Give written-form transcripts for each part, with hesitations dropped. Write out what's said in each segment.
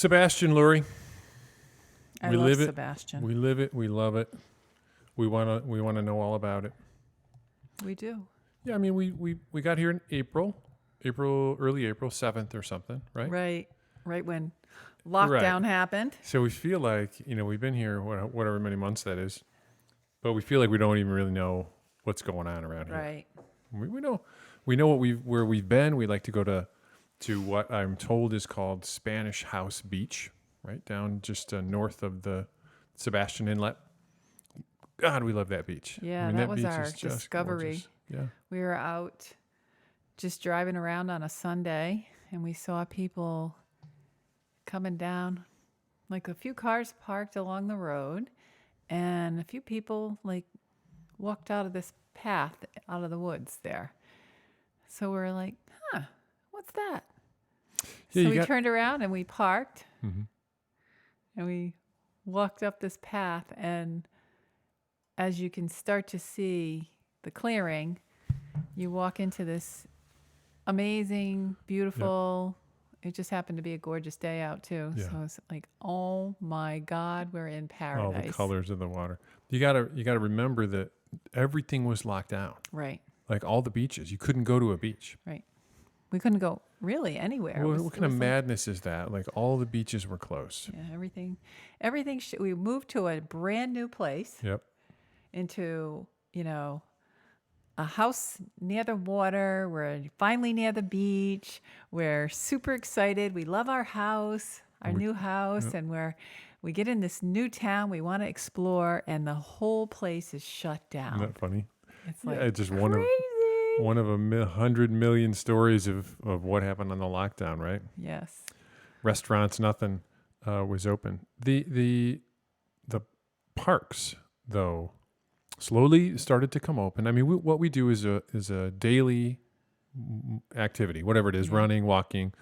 Sebastian Lurie. I We love live it. Sebastian. We live it. We love it. We wanna know all about it. We do. Yeah, I mean we got here in early April 7th or something, right? Right when lockdown happened. So we feel like we've been here whatever many months that is, but we feel like we don't even really know what's going on around here. Right. We know where we've been. We like to go to what I'm told is called Spanish House Beach, right down just north of the Sebastian Inlet. God, we love that beach. Yeah, I mean, that that was beach our is just discovery. gorgeous. Yeah. We were out just driving around on a Sunday and we saw people coming down, like a few cars parked along the road and a few people like walked out of this path out of the woods there. So we're like, what's that? Yeah, so we turned around and we parked and we walked up this path, and as you can start to see the clearing, you walk into this amazing, beautiful, it just happened to be a gorgeous day out too. Yeah. So it's like, oh my God, we're in paradise. All the colors of the water. You gotta remember that everything was locked down. Right. Like all the beaches. You couldn't go to a beach. Right. We couldn't go really anywhere. What kind of madness is that? Like all the beaches were closed. Yeah, everything. We moved to a brand new place. Yep. Into, a house near the water. We're finally near the beach. We're super excited. We love our house, new house, and we get in this new town. We want to explore, and the whole place is shut down. Isn't that funny? It's like it's just crazy. one of 100 million stories of what happened on the lockdown, right? Yes. Restaurants, nothing was open. The parks, though, slowly started to come open. I mean, what we do is a daily activity, whatever it is, running, walking.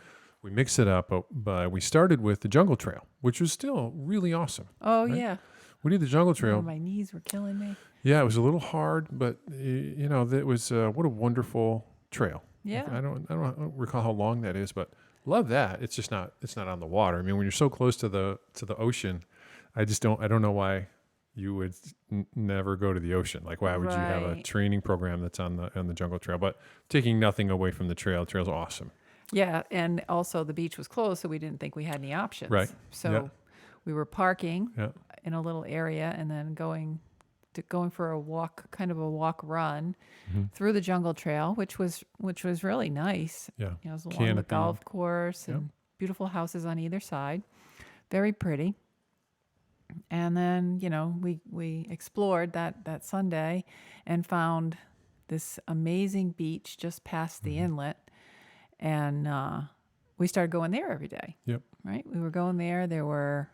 We mix it up, but we started with the Jungle Trail, which was still really awesome. Oh, right? yeah. We did the Jungle Trail. Oh, my knees were killing me. Yeah, it was a little hard, but it was what a wonderful trail. Yeah. I don't recall how long that is, but love that. It's just not on the water. I mean, when you're so close to the ocean, I don't know why you would never go to the ocean. Like, why would you have a training program that's on the Jungle Trail? But taking nothing away from the trail, the trail's awesome. Yeah, and also the beach was closed, so we didn't think we had any options. Right. So we were parking in a little area and then going for a walk, kind of a walk run through the Jungle Trail, which was really nice. Yeah. It was along the golf course and beautiful houses on either side. Very pretty. And then, we explored that Sunday and found this amazing beach just past the inlet. And we started going there every day. Yep. Right? We were going there. There were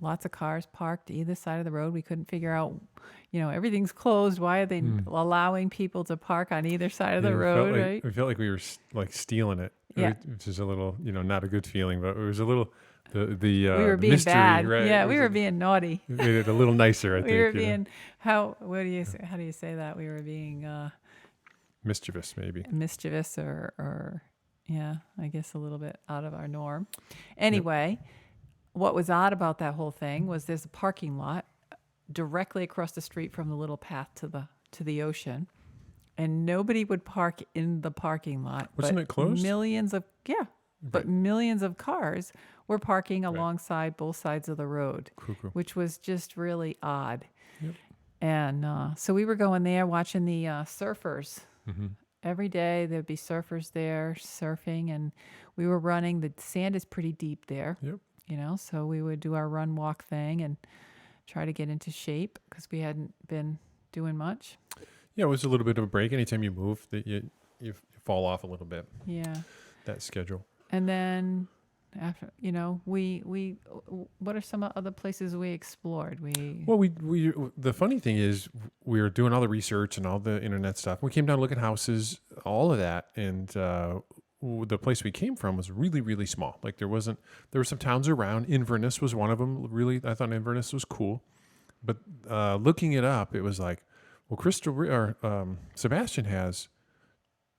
lots of cars parked either side of the road. We couldn't figure out, everything's closed. Why are they allowing people to park on either side of the road, right? We felt like we were like stealing it. Yeah. Which is a little, not a good feeling, but it was a little... we were being mystery, bad. right? Yeah, we were being naughty. We made it a little nicer, I think. We were being how do you say that? We were being mischievous, maybe. Mischievous or I guess a little bit out of our norm. Anyway, what was odd about that whole thing was there's a parking lot directly across the street from the little path to the ocean, and nobody would park in the parking lot. Wasn't it closed? But millions of cars were parking alongside both sides of the road, Cool. which was just really odd. Yep. And so we were going there watching the surfers. Every day there'd be surfers there surfing, and we were running. The sand is pretty deep there. Yep. So we would do our run walk thing and try to get into shape because we hadn't been doing much. Yeah, it was a little bit of a break. Anytime you move, that you fall off a little bit. Yeah. That schedule. And then after, we what are some other places we explored? The funny thing is we were doing all the research and all the internet stuff. We came down to look at houses, all of that. And the place we came from was really, really small. Like there were some towns around. Inverness was one of them. Really, I thought Inverness was cool. But looking it up, it was like, well, Sebastian has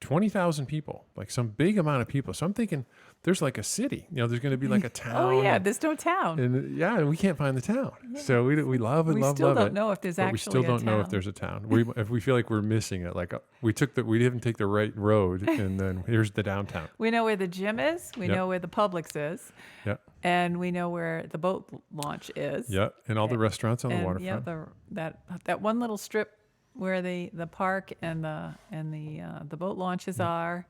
20,000 people, like some big amount of people. So I'm thinking there's like a city, there's going to be like a town. Oh yeah, there's no town. And we can't find the town. Yeah. So we love it, We love still don't it. know if there's But we still actually a don't know if town. there's a town. If we feel like we're missing it, like we didn't take the right road, and then here's the downtown. We know where the gym is. We Yep. know where the Publix is. Yeah. And we know where the boat launch is. Yeah, and all the restaurants on the And waterfront. yeah, that one little strip where the park and the boat launches are,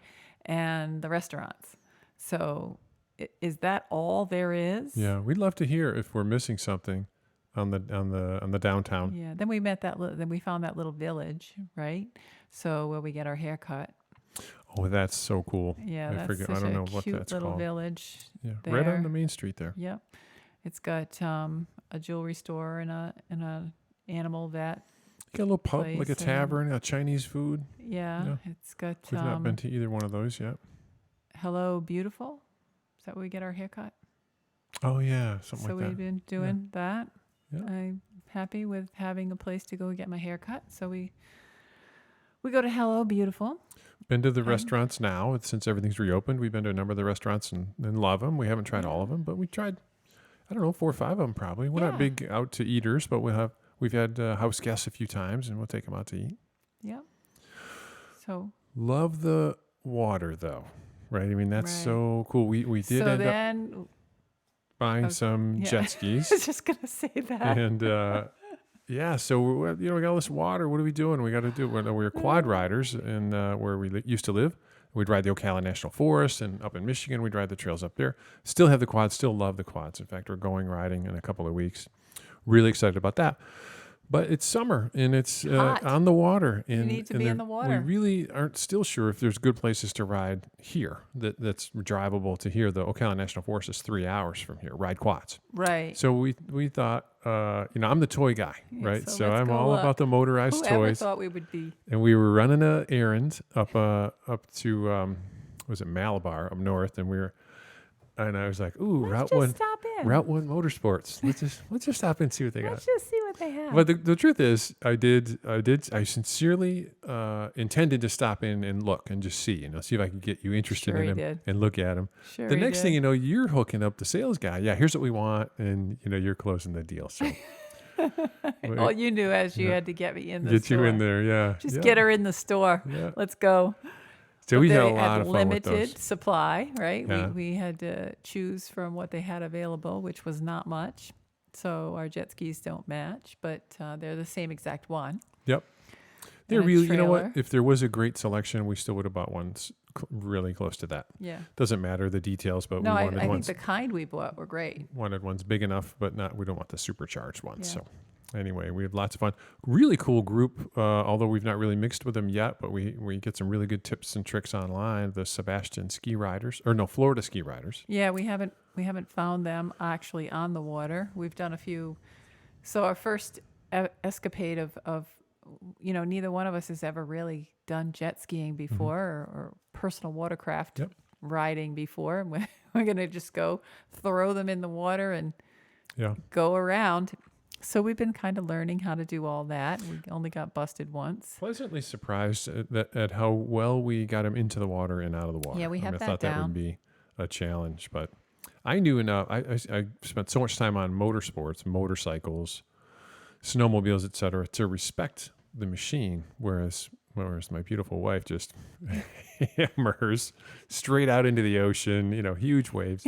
and the restaurants. So is that all there is? Yeah, we'd love to hear if we're missing something on the downtown. Yeah. Then we met then we found that little village, right? So where we get our hair cut. Oh, that's so cool. Yeah, I that's forget. such I don't a know what cute that's little called. village. Yeah, there. right on the main street there. Yep. It's got a jewelry store and a animal vet. Got a little pub, like a place, tavern, got Chinese food. Yeah. Yeah. It's got We've not been to either one of those yet. Hello Beautiful. Is that where we get our haircut? Oh yeah, something So like we've that. been doing that. Yeah. I'm happy with having a place to go get my hair cut. So we go to Hello Beautiful. Been to the restaurants now since everything's reopened. We've been to a number of the restaurants and love them. We haven't tried all of them, but we tried, I don't know, 4 or 5 of them probably. We're not big out to eaters, but we've had house guests a few times, and we'll take them out to eat. Yeah. So Love the water though, right? I mean, that's Right. so cool. We did so end up then buying some yeah. jet I skis. was just gonna say that. And yeah, so we got all this water. What are we doing? We got to do. We're quad riders, and where we used to live, we'd ride the Ocala National Forest, and up in Michigan, we'd ride the trails up there. Still have the quads. Still love the quads. In fact, we're going riding in a couple of weeks. Really excited about that. But it's summer, and it's Hot. on the water. And, need to be in the water. We really aren't still sure if there's good places to ride here that's drivable to here. The Ocala National Forest is 3 hours from here. Ride quads. Right. So we thought, I'm the toy guy, right? so So let's I'm go all look. about the motorized Whoever toys. thought we would be? And we were running an errand up to was it Malabar up north, and I was like, ooh, Let's just stop in. Route 1 Motorsports. Let's just stop in and see what they got. Let's just see what they have. But the truth is, I sincerely intended to stop in and look and just see, see if I could get you interested Sure in he them did. and look at them. Sure The he next did. thing you know, you're hooking up the sales guy. Yeah, here's what we want, and you're closing the deal. So All you knew is you had to get me in the get store. you in there, yeah. Just yeah. get her in the store. Yeah. Let's go. So But we had a they lot of fun with those. limited supply, right? Yeah. We had to choose from what they had available, which was not much. So our jet skis don't match, but they're the same exact one. Yep. They're a really, you know what? trailer. If there was a great selection, we still would have bought ones really close to that. Yeah. Doesn't matter the details, but No, we I wanted think ones the kind we bought were great. wanted ones big enough, but we don't want the supercharged ones. Yeah. So anyway, we had lots of fun. Really cool group, although we've not really mixed with them yet, but we get some really good tips and tricks online. The Sebastian ski riders, Florida ski riders. Yeah, we haven't found them actually on the water. We've done a few. So our first escapade of neither one of us has ever really done jet skiing before or personal watercraft Yep. riding before. And we're going to just go throw them in the water and Yeah. go around. So we've been kind of learning how to do all that. We only got busted once. Pleasantly surprised at how well we got him into the water and out of the water. Yeah, we have I that thought that down. would be a challenge, but I knew enough. I spent so much time on motorsports, motorcycles, snowmobiles, etc., to respect the machine, whereas my beautiful wife just hammers straight out into the ocean, huge waves.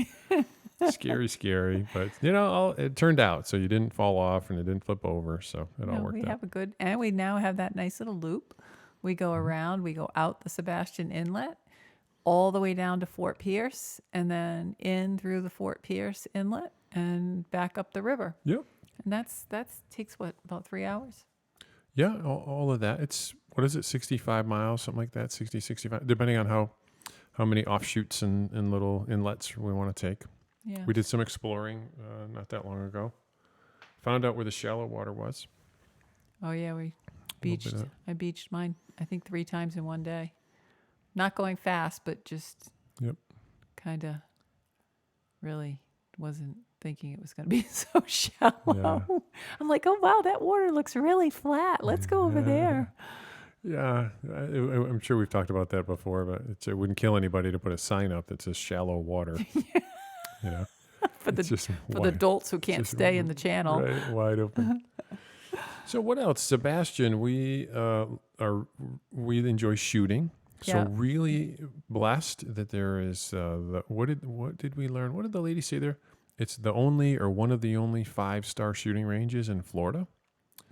Scary, but it turned out, so you didn't fall off and it didn't flip over, so it all worked we out. have a good, and we now have that nice little loop. We go around, we go out the Sebastian Inlet, all the way down to Fort Pierce, and then in through the Fort Pierce Inlet and back up the river. Yep. And that takes about 3 hours? Yeah, all of that. It's, what is it, 65 miles, something like that, 60, 65, depending on how many offshoots and little inlets we want to take. Yeah. We did some exploring not that long ago. Found out where the shallow water was. Oh yeah, we little bit beached. of- I beached mine, I think 3 times in one day. Not going fast, but just Yep. kind of really wasn't thinking it was going to be so shallow. I'm like, oh wow, that water looks really flat. Let's go over there. Yeah, I'm sure we've talked about that before, but it wouldn't kill anybody to put a sign up that says shallow water. You know, for it's the just for the adults who can't just stay in the channel. right, wide open. So what else, Sebastian? We enjoy shooting. So Yeah. really blessed that there is what did we learn? What did the lady say there? It's the only or one of the only 5-star shooting ranges in Florida.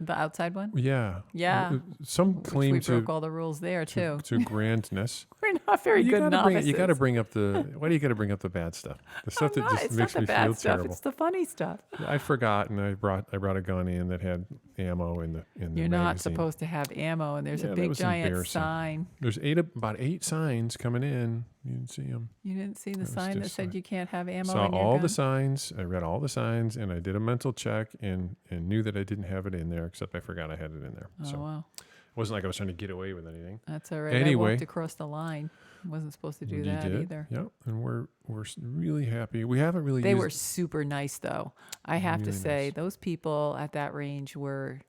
The outside one? Yeah, Yeah. some Which we claim broke all the rules there too. to grandness. We're not very good novices. You gotta bring up the why do you gotta bring up the bad stuff? The stuff I'm that not. just It's not makes the me bad feel stuff. terrible. It's the funny stuff. I forgot, and I brought a gun in that had ammo in the You're not magazine. supposed to have ammo, and there's Yeah, a that big was giant embarrassing. sign. There's about 8 signs coming in. You didn't see them. You didn't see the That was sign that just said fine. you can't have ammo Saw in your all gun? the signs. I read all the signs, and I did a mental check and knew that I didn't have it in there, except I forgot I had it in there. Oh, So wow. it wasn't like I was trying to get away with anything. That's all right. Anyway. I walked across the line. Wasn't supposed to do You that did, either. yeah, and we're really happy. We haven't really. They used, were super nice, though. I have to Really say, nice. those people at that range were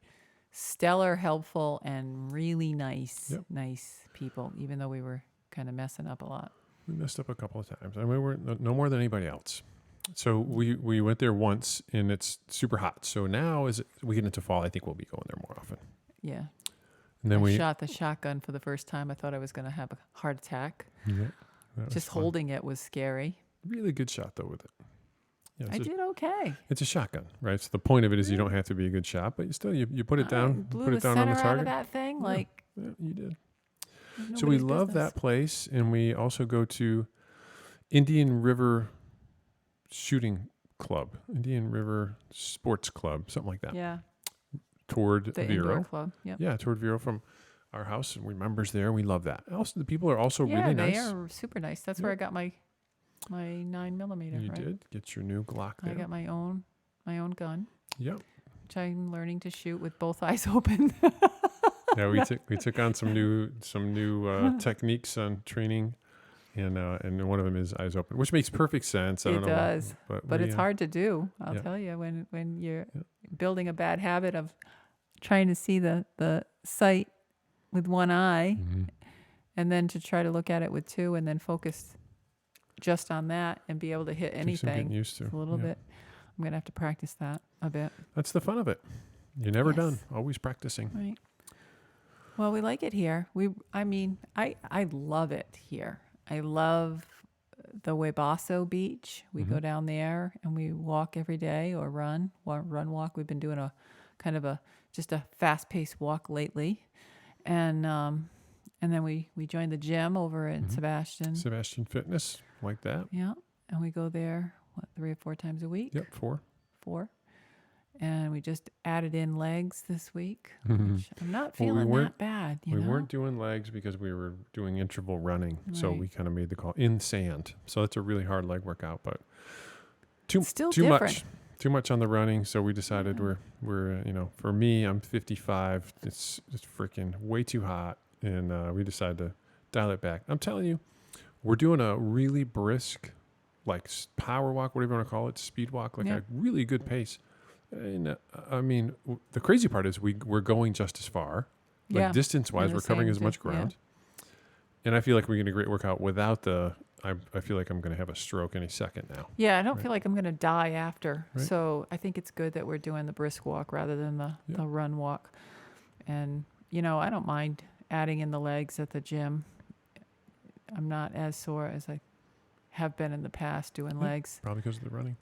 stellar, helpful, and really nice, Yep. nice people, even though we were kind of messing up a lot. We messed up a couple of times. I mean, we were no more than anybody else. So we went there once, and it's super hot. So now as we get into fall, I think we'll be going there more often. Yeah. And then I we shot the shotgun for the first time. I thought I was going to have a heart attack. yeah, that was Just fun. holding it was scary. Really good shot though with it. Yeah, I did okay. It's a shotgun, right? So the point of it is you don't have to be a good shot, but you put it I down, blew put the it down on center the out target. of that thing Yeah. like Yeah, you did. it was So we nobody's love business. that place, and we also go to Indian River Shooting Club, Indian River Sports Club, something like that, Yeah, toward the indoor Vero. club. Yep. Yeah, toward Vero from our house, and we're members there. We love that. Also, the people are also Yeah, really they nice. are super nice. That's where I got my 9mm. You right? did get your new Glock I there. got my own gun, Yep. which I'm learning to shoot with both eyes open. Yeah, we took on some new techniques on training, and one of them is eyes open, which makes perfect sense. I It don't know, does, but we, it's hard to do. I'll yeah. tell you when you're building a bad habit of trying to see the sight with one eye, Mhm. and then to try to look at it with two, and then focus just on that and be able to hit Takes some getting anything. used to. It's a little Yeah. bit. I'm gonna have to practice that a bit. That's the fun of it. You're never done. Yes. Always practicing. Right. Well, we like it here. I love it here. I love the Webasso Beach. We go down there and we walk every day or run, walk. We've been doing a kind of just a fast-paced walk lately. And then we joined the gym over in Sebastian. Sebastian Fitness, like that. Yeah. And we go there 3 or 4 times a week. Yep, 4. 4. And we just added in legs this week, Mhm. which I'm not Well, we feeling weren't- that bad. You We know? weren't doing legs because we were doing interval running, so Right. we kind of made the call in sand. So it's a really hard leg workout, but too Still too different. too much on the running. So we decided we're for me, I'm 55. It's freaking way too hot, and we decided to dial it back. I'm telling you, we're doing a really brisk, like power walk, whatever you want to call it, speed walk, like Yeah. a really good pace. And I mean, the crazy part is we're going just as far. Like Yeah. distance-wise, the we're covering same as much di- yeah. ground. And I feel like we're getting a great workout without I feel like I'm going to have a stroke any second now. Yeah, I don't Right. feel like I'm going to die after. Right. So I think it's good that we're doing the brisk walk rather than the run walk. And, I don't mind adding in the legs at the gym. I'm not as sore as I have been in the past doing Yeah. legs, Probably because of the running.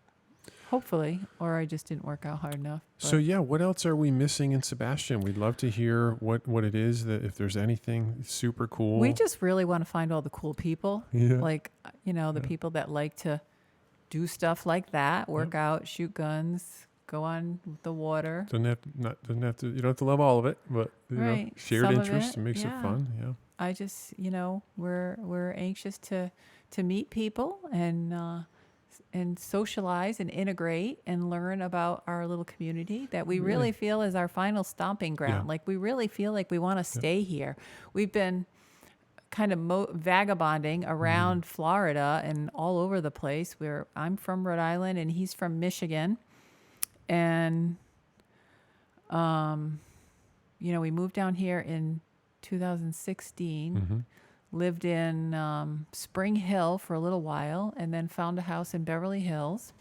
hopefully, or I just didn't work out hard enough. So but- yeah, what else are we missing in Sebastian? We'd love to hear what it is, that if there's anything super cool. We just really want to find all the cool people, Yeah. like, the Yeah. people that like to do stuff like that, work out, shoot guns, go on the water. doesn't have to, you don't have to love all of it, but Right. shared Some of interest it, makes it yeah. fun. Yeah. I just, we're anxious to meet people and socialize and integrate and learn about our little community that we really feel is our final stomping ground. Yeah. Like we really feel like we want to stay here. We've been kind of vagabonding around Florida and all over the place. I'm from Rhode Island and he's from Michigan, and we moved down here in 2016. Mm-hmm. Lived in Spring Hill for a little while, and then found a house in Beverly Hills,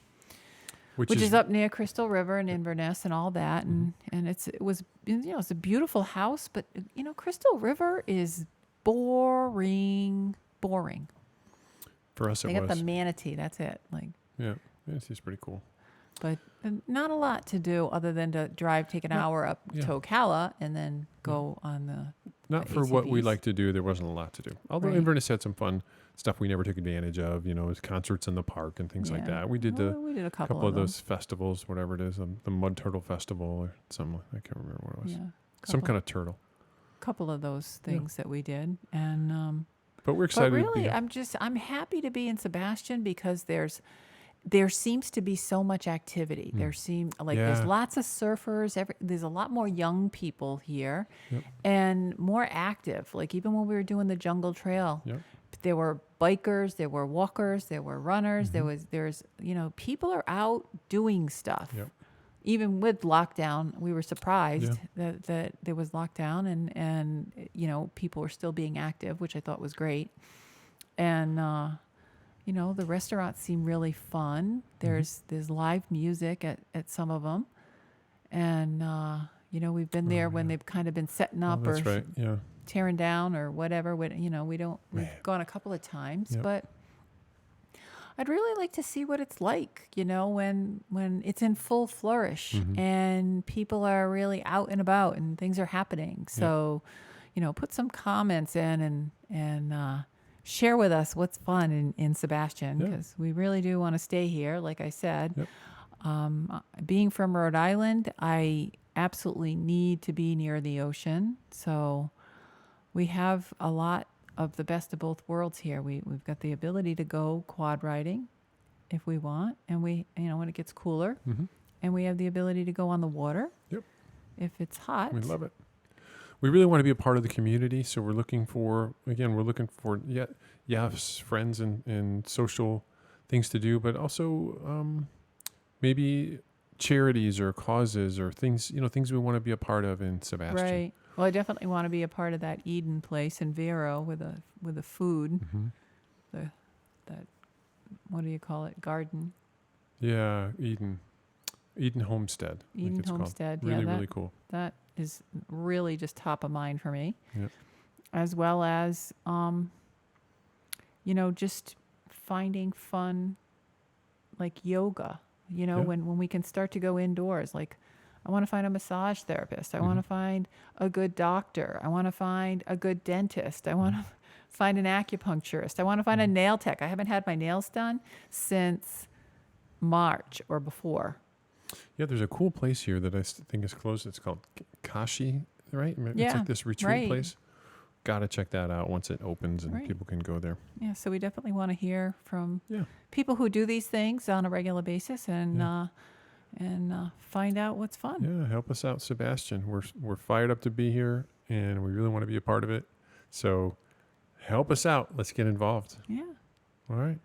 which is up near Crystal River and Inverness and all that. And it was it's a beautiful house, but Crystal River is boring. For us, it They got the was. manatee. That's it. Like, Yeah, it's pretty cool. but not a lot to do other than to take an hour up yeah. to Ocala and then go on the Not for what we ATVs. like to do. There wasn't a lot to do. Although Right. Inverness had some fun stuff we never took advantage of. Concerts in the park and things like Yeah. that. We did we did a couple of them. those festivals, whatever it is, the Mud Turtle Festival or something. I can't remember what it was. Yeah, Some kind of turtle. couple of those things that we did, and But we're but excited. really, to be I'm happy to be in Sebastian because there seems to be so much activity. There's Yeah. lots of surfers. There's a lot more young people here, Yep. and more active. Like even when we were doing the Jungle Trail, Yep. there were bikers, there were walkers, there were runners. Mm-hmm. There's people are out doing stuff. Yep. Even with lockdown, we were surprised that there was lockdown and people were still being active, which I thought was great. And the restaurants seem really fun. There's live music at some of them, and we've been there when they've kind of been setting up that's or right. Yeah. tearing down or whatever. We've gone a couple of times, Yep. but I'd really like to see what it's like, when it's in full flourish and people are really out and about and things are happening. So, put some comments in and share with us what's fun in Sebastian, because we really do want to stay here. Like I said, being from Rhode Island, I absolutely need to be near the ocean. So we have a lot of the best of both worlds here. We've got the ability to go quad riding if we want, and when it gets cooler, and we have the ability to go on the water if it's hot. We love it. We really want to be a part of the community, so we're looking for friends and social things to do, but also maybe charities or causes or things we want to be a part of in Sebastian. Right. Well, I definitely want to be a part of that Eden place in Vero with the food, that what do you call it? Garden. Yeah, Eden Homestead. I think Eden it's called. Homestead. Really, yeah, really cool. That is really just top of mind for me. Yep. As well as, just finding fun, like yoga. When we can start to go indoors, like. I want to find a massage therapist. I want to find a good doctor. I want to find a good dentist. I want to find an acupuncturist. I want to find a nail tech. I haven't had my nails done since March or before. Yeah, there's a cool place here that I think is closed. It's called Kashi, right? It's Yeah, like this retreat place. Got to check that out once it opens and people can go there. Yeah, so we definitely want to hear from Yeah. people who do these things on a regular basis and find out what's fun. Yeah, help us out, Sebastian. We're fired up to be here, and we really want to be a part of it. So help us out. Let's get involved. Yeah. All right.